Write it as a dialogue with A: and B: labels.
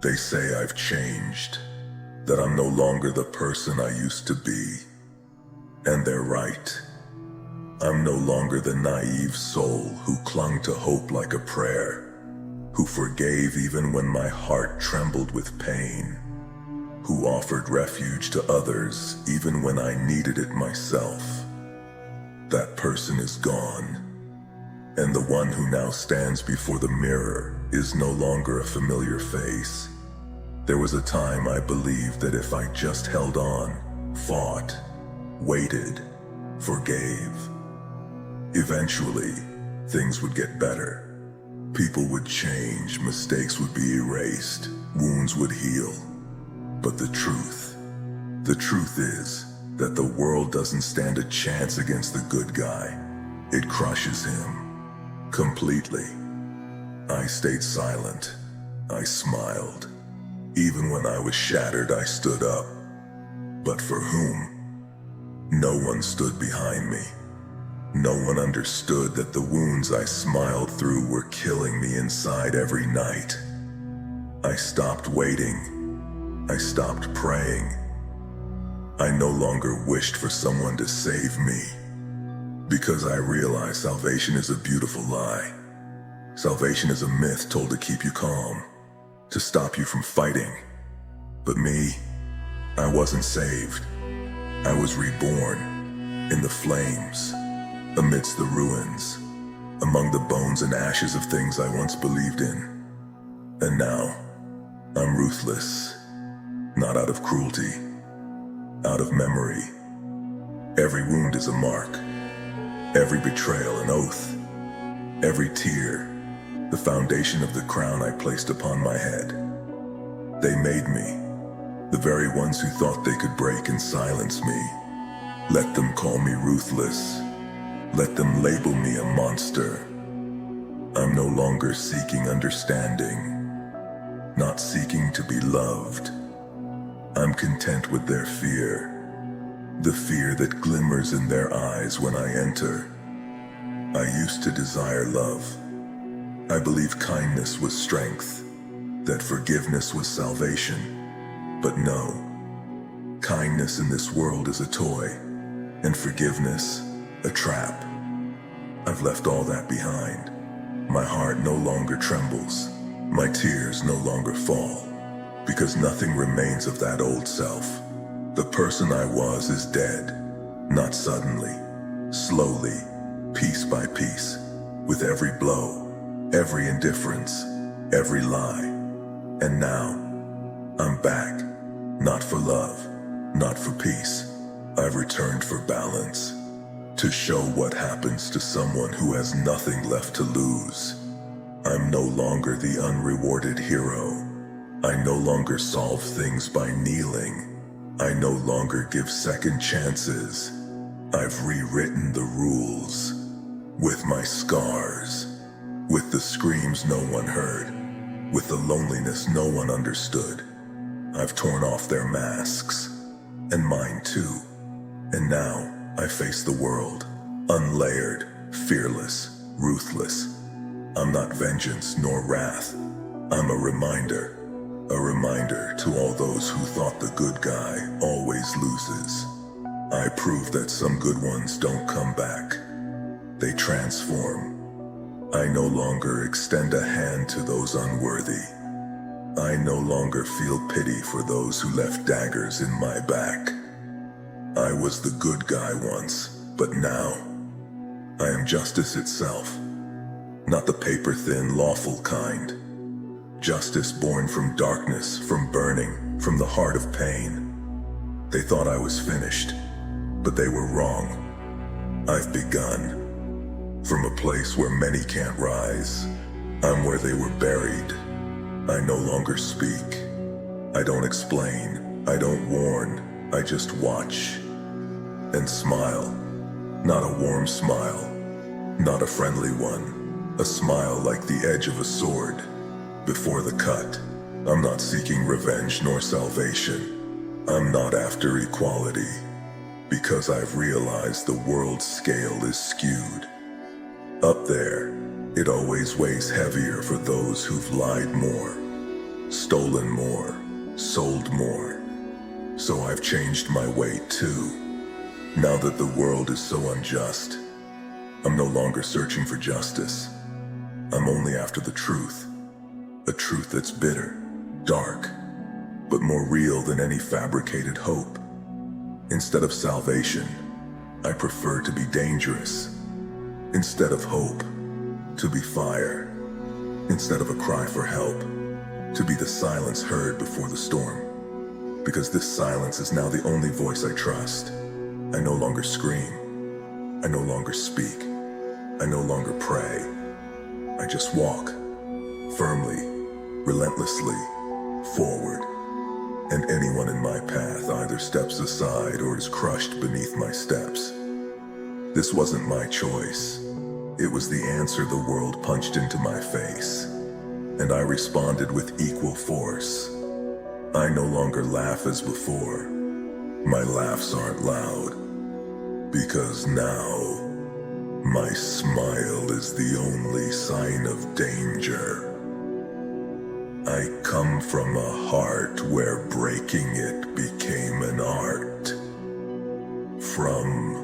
A: They say I've changed, that I'm no longer the person I used to be. And they're right. I'm no longer the naive soul who clung to hope like a prayer, who forgave even when my heart trembled with pain, who offered refuge to others even when I needed it myself. That person is gone, and the one who now stands before the mirror is no longer a familiar face. There was a time I believed that if I just held on, fought, waited, forgave, eventually things would get better. People would change, mistakes would be erased, wounds would heal. But the truth is that the world doesn't stand a chance against the good guy. It crushes him completely. I stayed silent. I smiled. Even when I was shattered, I stood up. But for whom? No one stood behind me. No one understood that the wounds I smiled through were killing me inside every night. I stopped waiting. I stopped praying. I no longer wished for someone to save me, because I realized salvation is a beautiful lie. Salvation is a myth told to keep you calm, to stop you from fighting. But me, I wasn't saved. I was reborn, in the flames, amidst the ruins, among the bones and ashes of things I once believed in. And now, I'm ruthless, not out of cruelty, out of memory. Every wound is a mark, every betrayal an oath, every tear the foundation of the crown I placed upon my head. They made me, the very ones who thought they could break and silence me. Let them call me ruthless. Let them label me a monster. I'm no longer seeking understanding, not seeking to be loved. I'm content with their fear, the fear that glimmers in their eyes when I enter. I used to desire love. I believed kindness was strength, that forgiveness was salvation. But no, kindness in this world is a toy, and forgiveness, a trap. I've left all that behind. My heart no longer trembles. My tears no longer fall, because nothing remains of that old self. The person I was is dead, not suddenly, slowly, piece by piece, with every blow, every indifference, every lie. And now, I'm back, not for love, not for peace. I've returned for balance, to show what happens to someone who has nothing left to lose. I'm no longer the unrewarded hero. I no longer solve things by kneeling. I no longer give second chances. I've rewritten the rules, with my scars, with the screams no one heard, with the loneliness no one understood. I've torn off their masks, and mine too. And now I face the world, unlayered, fearless, ruthless. I'm not vengeance nor wrath. I'm a reminder to all those who thought the good guy always loses. I prove that some good ones don't come back. They transform. I no longer extend a hand to those unworthy. I no longer feel pity for those who left daggers in my back. I was the good guy once, but now I am justice itself. Not the paper-thin, lawful kind. Justice born from darkness, from burning, from the heart of pain. They thought I was finished, but they were wrong. I've begun, from a place where many can't rise. I'm where they were buried. I no longer speak. I don't explain. I don't warn. I just watch and smile. Not a warm smile, not a friendly one. A smile like the edge of a sword before the cut. I'm not seeking revenge nor salvation. I'm not after equality, because I've realized the world's scale is skewed. Up there, it always weighs heavier for those who've lied more. stolen more, sold more. So I've changed my way too. Now that the world is so unjust, I'm no longer searching for justice. I'm only after the truth. A truth that's bitter, dark, but more real than any fabricated hope. Instead of salvation, I prefer to be dangerous. Instead of hope, to be fire. Instead of a cry for help, to be the silence heard before the storm. Because this silence is now the only voice I trust. I no longer scream. I no longer speak. I no longer pray. I just walk, firmly, relentlessly, forward. And anyone in my path either steps aside or is crushed beneath my steps. This wasn't my choice. It was the answer the world punched into my face. And I responded with equal force. I no longer laugh as before. My laughs aren't loud. Because now, my smile is the only sign of danger. I come from a heart where breaking it became an art. From